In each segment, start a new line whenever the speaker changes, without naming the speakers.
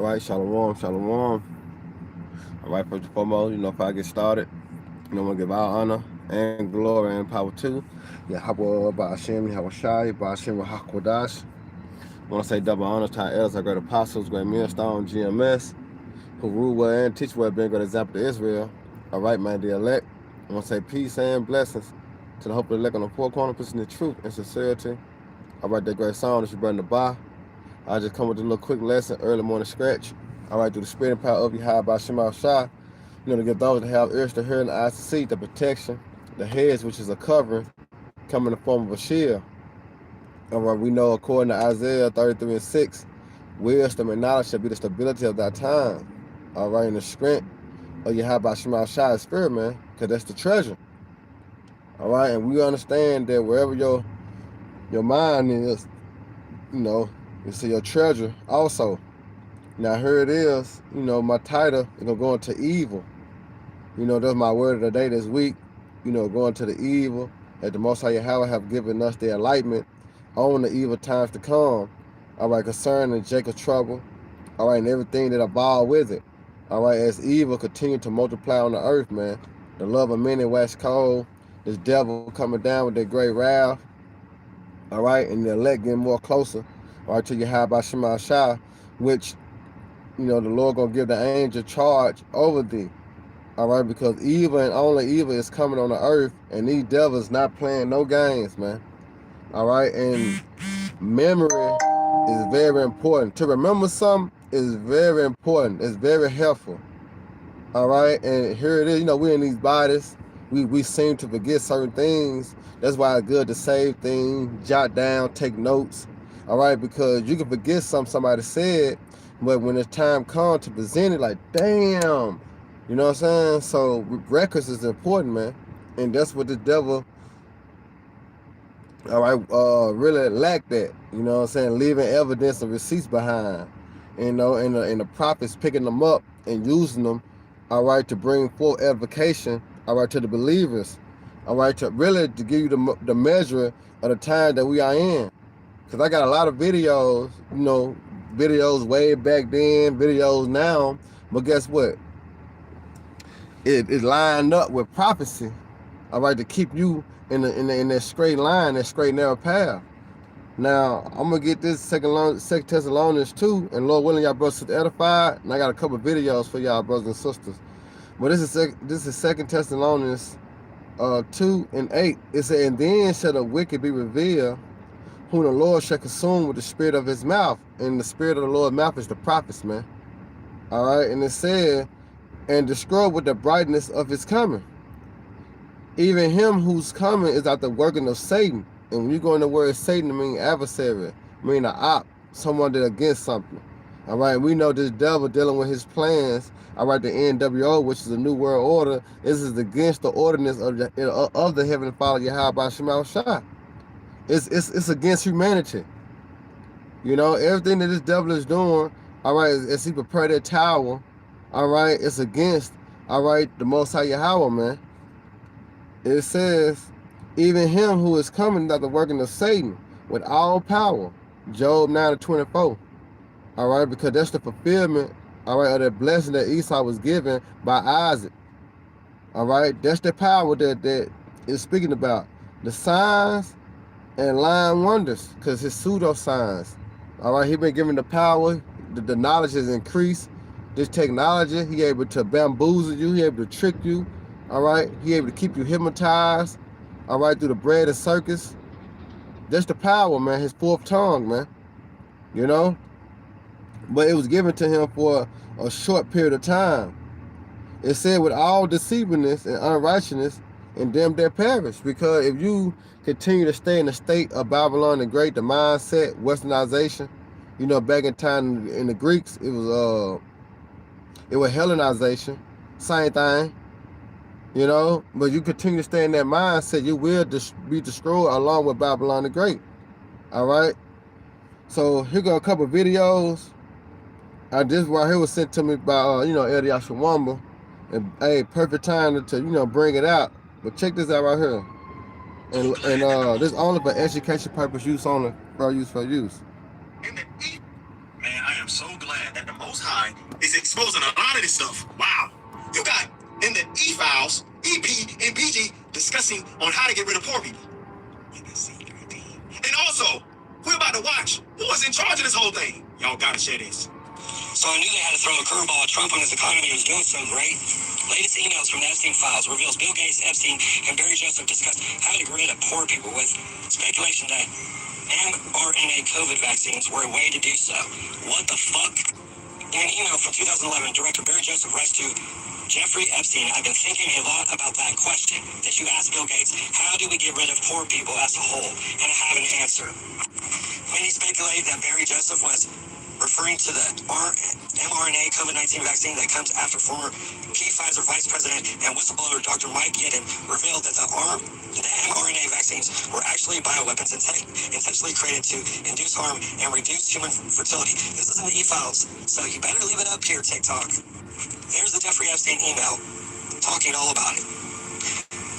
All right, shalom, shalom. All right, first and foremost, if I get started, I want to give all honor and glory and power to Yahweh Ba'ashem, Yahweh Shai, Ba'ashem Hakodash. I want to say double honor to our elders, our great apostles, great millstone, GMS, who rule well and teach well, being a great example to Israel. All right, my dear elect. I want to say peace and blessings to the hope of the elect on the four corners, pushing the truth and sincerity. All right, that great song that you brought in the bar. I just come with a little quick lesson, early morning scratch. All right, through the spirit and power of Yahweh by Shema Shah, to give those that have ears to hear and eyes to see, the protection, the heads, which is a covering, come in the form of a shield. All right, we know according to Isaiah 33:6, wisdom and knowledge shall be the stability of thy time. All right, and the strength of Yahweh by Shema Shah is spirit, man, because that's the treasure. All right, and we understand that wherever your mind is, it's your treasure also. Now here it is, my title is gonna go into evil. That's my word of the day this week. Going to the evil that the Most High Yahweh have given us the enlightenment on the evil times to come. All right, concerning Jacob's trouble. All right, and everything that evolved with it. All right, as evil continue to multiply on the earth, man. The love of many wax cold. This devil coming down with that great wrath. All right, and the elect getting more closer. All right, to Yahweh by Shema Shah, which the Lord gonna give the angel charge over thee. All right, because evil and only evil is coming on the earth, and these devils not playing no games, man. All right, and memory is very important. To remember something is very important. It's very helpful. All right, and here it is. We're in these bodies. We seem to forget certain things. That's why it's good to save things, jot down, take notes. All right, because you can forget somebody said, but when it's time comes to present it, like, damn, you know what I'm saying? So records is important, man, and that's what the devil, all right, really lack that. You know what I'm saying? Leaving evidence and receipts behind, and the prophets picking them up and using them, all right, to bring forth edification, all right, to the believers, all right, to give you the measure of the time that we are in. Because I got a lot of videos, videos way back then, videos now, but guess what? It lined up with prophecy, all right, to keep you in that straight line, that straight narrow path. Now, I'm going to get this Second Thessalonians 2, and Lord willing, y'all brothers are edified, and I got a couple of videos for y'all brothers and sisters. But this is Second Thessalonians 2:8. It said, and then shall the wicked be revealed, whom the Lord shall consume with the spirit of his mouth. And the spirit of the Lord's mouth is the prophets, man. All right, and it said, and destroy with the brightness of his coming. Even him whose coming is at the working of Satan. And when you go in the word Satan, it means adversary, mean an op, someone that against something. All right, we know this devil dealing with his plans. All right, the NWO, which is the New World Order, this is against the ordinance of the Heavenly Father Yahweh by Shema Shah. It's against humanity. Everything that this devil is doing, all right, as he prepare that tower, all right, it's against, all right, the Most High Yahweh, man. It says, even him who is coming at the working of Satan with all power. Job 9:24. All right, because that's the fulfillment, all right, of that blessing that Esau was given by Isaac. All right, that's the power that is speaking about. The signs and lying wonders, because his pseudo signs. All right, he been given the power, the knowledge has increased. This technology, he able to bamboozle you, he able to trick you. All right, he able to keep you hypnotized. All right, through the bread and circus. That's the power, man. His fourth tongue, man. But it was given to him for a short period of time. It said, with all deceivingness and unrighteousness, and them that perish. Because if you continue to stay in the state of Babylon the Great, the mindset, westernization, back in time in the Greeks, it was Hellenization, same thing. But you continue to stay in that mindset, you will be destroyed along with Babylon the Great. All right. So here go a couple of videos. This right here was sent to me by Elder Yashawamba, and hey, perfect time to bring it out. But check this out right here, and this only for education purpose use only, for use.
Man, I am so glad that the Most High Einstein is exposing a lot of this stuff. Wow. You got in the E-Files, EP and PG discussing on how to get rid of poor people. And also, we're about to watch who was in charge of this whole thing. Y'all gotta share this.
So I knew they had to throw a curveball at Trump when his economy was doing so great. Latest emails from the Epstein files reveals Bill Gates, Epstein, and Barry Joseph discussed how to get rid of poor people with speculation that mRNA COVID vaccines were a way to do so. What the fuck? In an email from 2011, Director Barry Joseph writes to Jeffrey Epstein, I've been thinking a lot about that question that you asked Bill Gates. How do we get rid of poor people as a whole? And I have an answer. Many speculate that Barry Joseph was referring to the mRNA COVID-19 vaccine that comes after former key Pfizer vice president and whistleblower Dr. Mike Yeadon revealed that the mRNA vaccines were actually bioweapons intentionally created to induce harm and reduce human fertility. This is in the e-files, so you better leave it up here, TikTok. There's the Jeffrey Epstein email talking all about it.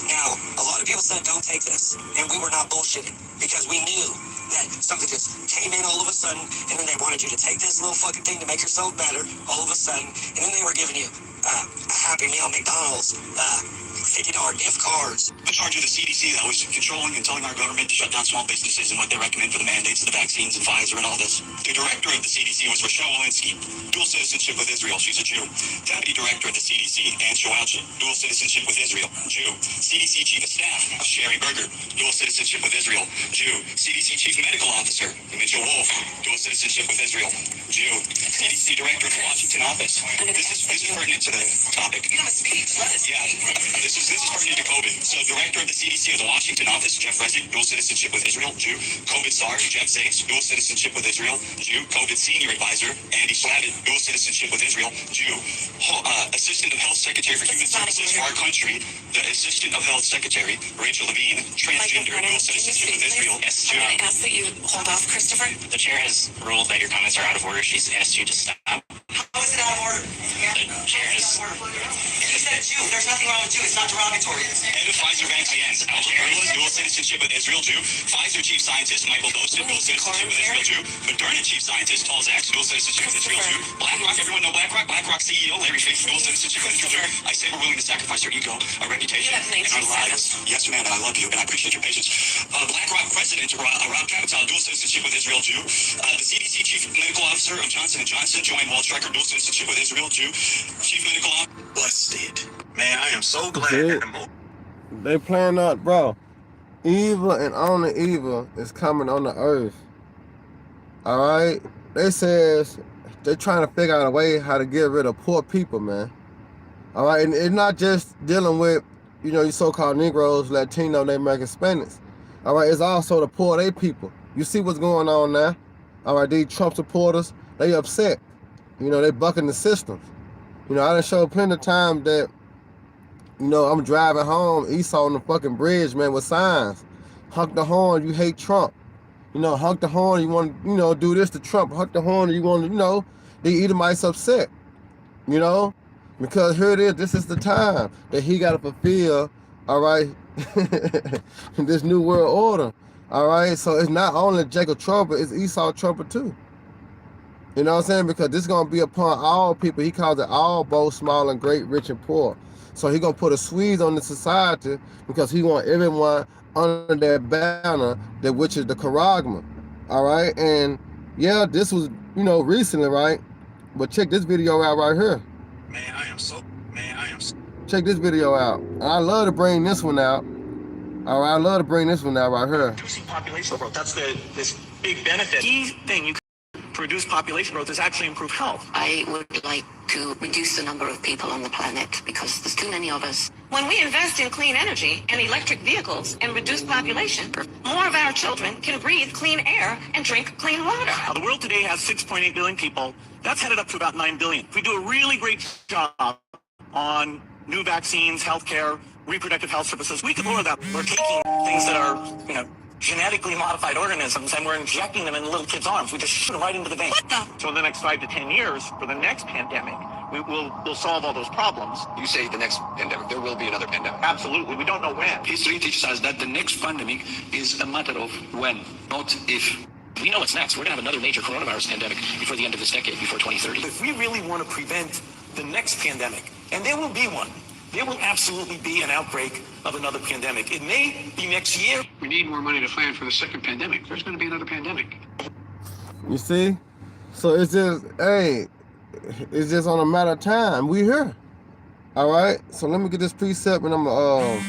Now, a lot of people said don't take this, and we were not bullshitting because we knew that something just came in all of a sudden, and then they wanted you to take this little fucking thing to make yourself better all of a sudden, and then they were giving you a Happy Meal McDonald's, $50 gift cards.
In charge of the CDC that was controlling and telling our government to shut down small businesses and what they recommend for the mandates of the vaccines and Pfizer and all this. The director of the CDC was Rochelle Walensky, dual citizenship with Israel. She's a Jew. Deputy director of the CDC, Ann Shawalchin, dual citizenship with Israel. Jew. CDC chief of staff, Sherry Berger, dual citizenship with Israel. Jew. CDC chief medical officer, Mitchell Wolf, dual citizenship with Israel. Jew. CDC director of the Washington office. This is pertinent to the topic.
You have a speech. Let us
Yeah. This is pertinent to COVID. So director of the CDC of the Washington office, Jeff Resnick, dual citizenship with Israel, Jew. COVID SARS, Jeff Zais, dual citizenship with Israel, Jew. COVID senior advisor, Andy Slavitt, dual citizenship with Israel, Jew. Assistant of Health Secretary for Human Services for our country, the Assistant of Health Secretary, Rachel Levine, transgender, dual citizenship with Israel, yes, Jew.
I ask that you hold off, Christopher.
The chair has ruled that your comments are out of order. She's asked you to stop.
How is it out of order?
The chair has...
You said Jew. There's nothing wrong with Jew. It's not derogatory.
Head of Pfizer vaccines, Al Sharpton, dual citizenship with Israel, Jew. Pfizer chief scientist, Michael Boaston, dual citizenship with Israel, Jew. Moderna chief scientist, Paul Zaks, dual citizenship with Israel, Jew. BlackRock, everyone know BlackRock? BlackRock CEO, Larry Fink, dual citizenship with Israel, Jew. I say we're willing to sacrifice our ego, our reputation, and our lives. Yes, ma'am, and I love you, and I appreciate your patience. BlackRock president, Rob Capital, dual citizenship with Israel, Jew. The CDC chief medical officer of Johnson & Johnson, Joanne Wall Striker, dual citizenship with Israel, Jew. Chief medical officer.
Busted. Man, I am so glad that
They playing up, bro. Evil and only evil is coming on the earth. All right? They says they're trying to figure out a way how to get rid of poor people, man. All right? And it's not just dealing with, you know, you so-called Negroes, Latino, they American Hispanics. All right? It's also the poor, they people. You see what's going on now? All right? These Trump supporters, they upset. You know, they bucking the systems. You know, I done showed plenty of time that, you know, I'm driving home, Esau on the fucking bridge, man, with signs. Honk the horn, you hate Trump. You know, honk the horn, you want to, you know, do this to Trump. Honk the horn, you want to, you know, the Edomites upset. You know, because here it is, this is the time that he got to fulfill, all right, this new world order. All right, so it's not only Jacob trouble, it's Esau trouble too. You know what I'm saying? Because this is going to be upon all people. He calls it all, both small and great, rich and poor. So he's going to put a squeeze on the society because he wants everyone under that banner, that which is the Charagma. All right? And yeah, this was, you know, recently, right? But check this video out right here.
Man, I am so...
Check this video out. And I love to bring this one out. All right, I love to bring this one out right here.
Reducing population growth, that's this big benefit. Key thing you can reduce population growth is actually improve health.
I would like to reduce the number of people on the planet because there's too many of us.
When we invest in clean energy and electric vehicles and reduce population, more of our children can breathe clean air and drink clean water.
Now, the world today has 6.8 billion people. That's headed up to about 9 billion. If we do a really great job on new vaccines, healthcare, reproductive health services, we could lower that. We're taking things that are, you know, genetically modified organisms, and we're injecting them in little kids' arms. We just shoot them right into the vein. So in the next 5 to 10 years, for the next pandemic, we'll solve all those problems.
You say the next pandemic, there will be another pandemic.
Absolutely, we don't know when.
History teaches us that the next pandemic is a matter of when, not if.
We know what's next. We're going to have another major coronavirus pandemic before the end of this decade, before 2030.
If we really want to prevent the next pandemic, and there will be one, there will absolutely be an outbreak of another pandemic. It may be next year.
We need more money to plan for the second pandemic. There's going to be another pandemic.
You see? So it's just, hey, it's just on a matter of time. We here. All right? So let me get this precept and I'm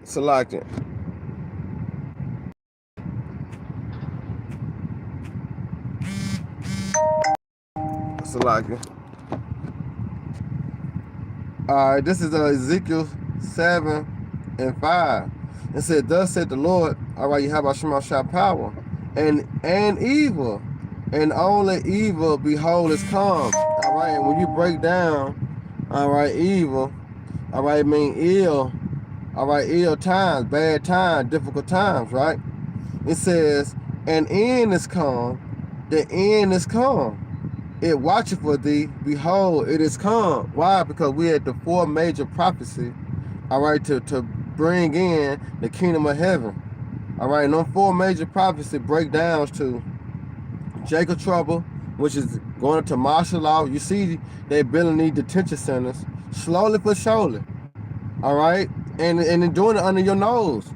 select it. Select it. All right, this is Ezekiel 7:5. It said, "Thus said the Lord, all right, you have Shema Shah power, and evil, and only evil, behold, is come." All right, and when you break down, all right, evil, all right, mean ill, all right, ill times, bad times, difficult times, right? It says, "An end is come, the end is come. It watcheth for thee, behold, it is come." Why? Because we had the four major prophecy, all right, to bring in the kingdom of heaven. All right, and those four major prophecy breakdowns to Jacob trouble, which is going into martial law. You see, they're building these detention centers slowly but surely. All right, and then doing it under your nose.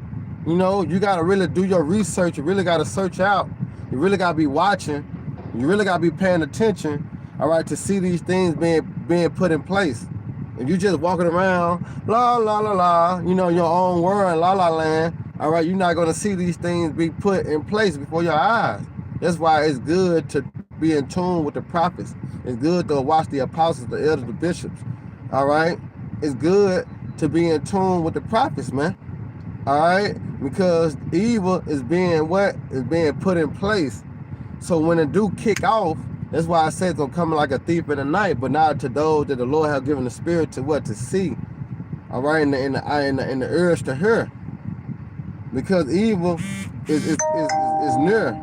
You know, you got to really do your research. You really got to search out. You really got to be watching. You really got to be paying attention, all right, to see these things being put in place. If you just walking around, la, la, la, la, you know, your own world, la, la, land, all right, you're not going to see these things be put in place before your eyes. That's why it's good to be in tune with the prophets. It's good to watch the apostles, the elders, the bishops, all right? It's good to be in tune with the prophets, man, all right? Because evil is being what? Is being put in place. So when it do kick off, that's why I said it's gonna come like a thief in the night, but not to those that the Lord have given the spirit to what? To see. All right, in the urge to hear. Because evil is near.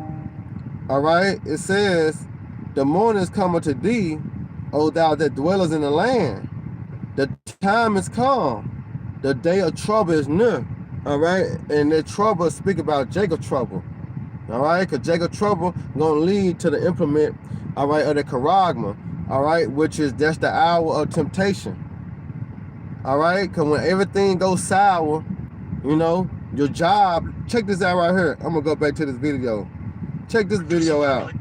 All right, it says, "The morning is coming to thee, O thou that dwellest in the land. The time is come, the day of trouble is near." All right, and the trouble speak about Jacob trouble. All right, because Jacob trouble gonna lead to the implement, all right, of the charagma, all right, which is that's the hour of temptation. All right, because when everything goes sour, you know, your job. Check this out right here. I'm gonna go back to this video. Check this video out.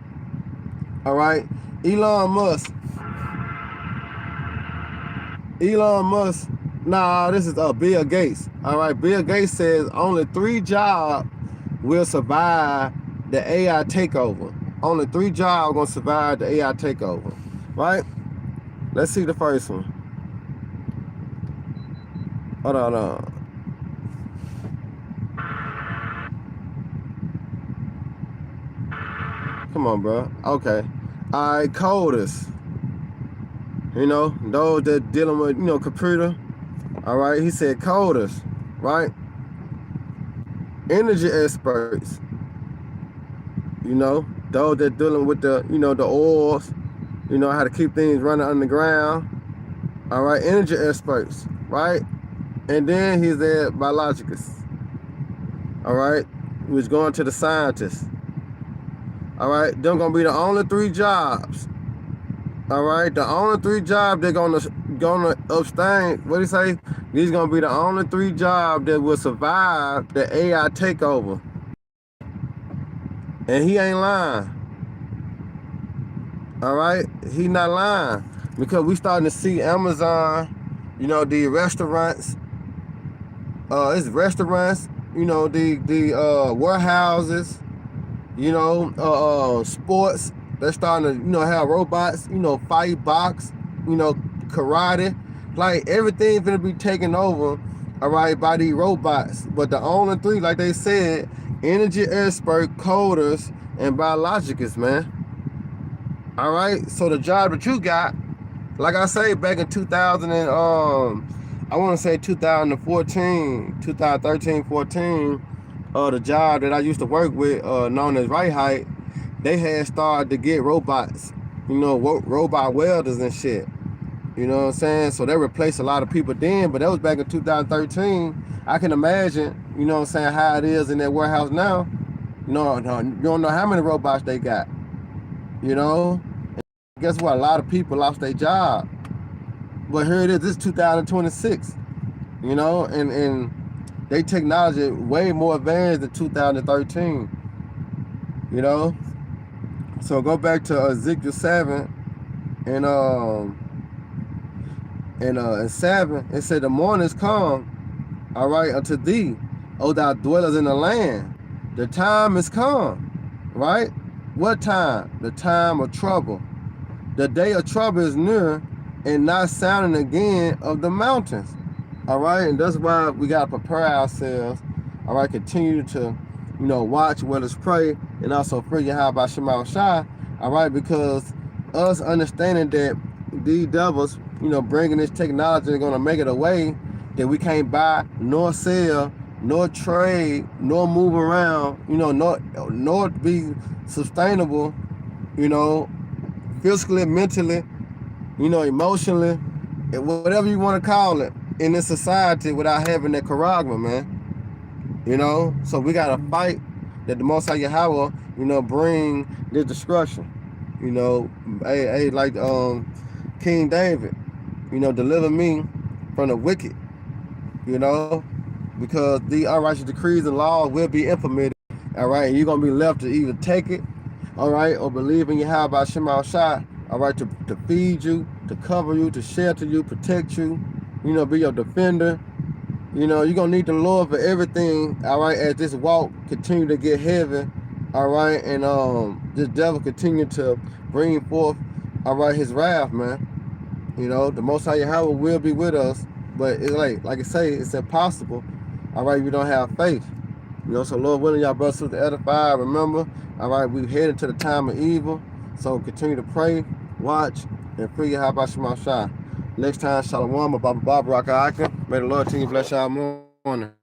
All right, Elon Musk. Nah, this is Bill Gates. All right, Bill Gates says only 3 jobs will survive the AI takeover. Only 3 jobs gonna survive the AI takeover, right? Let's see the first one. Hold on. Come on, bro. Okay. All right, coders. You know, those that dealing with, you know, computer. All right, he said coders, right? Energy experts, you know, those that dealing with the, you know, the oils, you know, how to keep things running underground. All right, energy experts, right? And then he's there, biologists. All right, which going to the scientists. All right, they're gonna be the only 3 jobs. All right, the only 3 jobs they're gonna abstain. What do you say? These gonna be the only 3 jobs that will survive the AI takeover. And he ain't lying. All right, he not lying, because we starting to see Amazon, you know, the restaurants. It's restaurants, you know, the warehouses, you know, sports. They're starting to, you know, have robots, you know, fight, box, you know, karate. Like, everything's gonna be taken over, all right, by these robots. But the only 3, like they said, energy expert, coders, and biologists, man. All right, so the job that you got, like I say, back in 2000 and I want to say 2014, 2013, 14, the job that I used to work with, known as Right Height, they had started to get robots, you know, robot welders and shit. You know what I'm saying? So they replaced a lot of people then, but that was back in 2013. I can imagine, you know what I'm saying, how it is in that warehouse now. No, you don't know how many robots they got. You know? And guess what? A lot of people lost their job. But here it is, this is 2026. You know, and they technology way more advanced than 2013. You know? So go back to Ezekiel 7 and 7, it said the mornings come, all right, unto thee, O thou dwellers in the land. The time is come, right? What time? The time of trouble. The day of trouble is near, and not sounding again of the mountains. All right, and that's why we gotta prepare ourselves. All right, continue to, you know, watch, well as pray, and also pray Yahweh Shema Shai. All right, because us understanding that these devils, you know, bringing this technology are gonna make it a way that we can't buy nor sell, nor trade, nor move around, you know, nor be sustainable, you know, physically, mentally, you know, emotionally, and whatever you want to call it, in this society without having that charagma, man. You know, so we gotta fight that the Most High Yahweh, you know, bring this destruction. You know, hey, like King David, you know, deliver me from the wicked. You know, because the unrighteous decrees and laws will be implemented. All right, and you're gonna be left to either take it, all right, or believe in Yahweh Shema Shai, all right, to feed you, to cover you, to shelter you, protect you, you know, be your defender. You know, you're gonna need the Lord for everything, all right, as this walk continue to get heavy, all right, and this devil continue to bring forth, all right, his wrath, man. You know, the Most High Yahweh will be with us, but it's like I say, it's impossible, all right, if you don't have faith. You know, so Lord willing, y'all brothers to edify. Remember, all right, we headed to the time of evil, so continue to pray, watch, and free your Yahweh Shema Shai. Next time, Shalom, Baba Rock. May the Lord continue to bless y'all morning.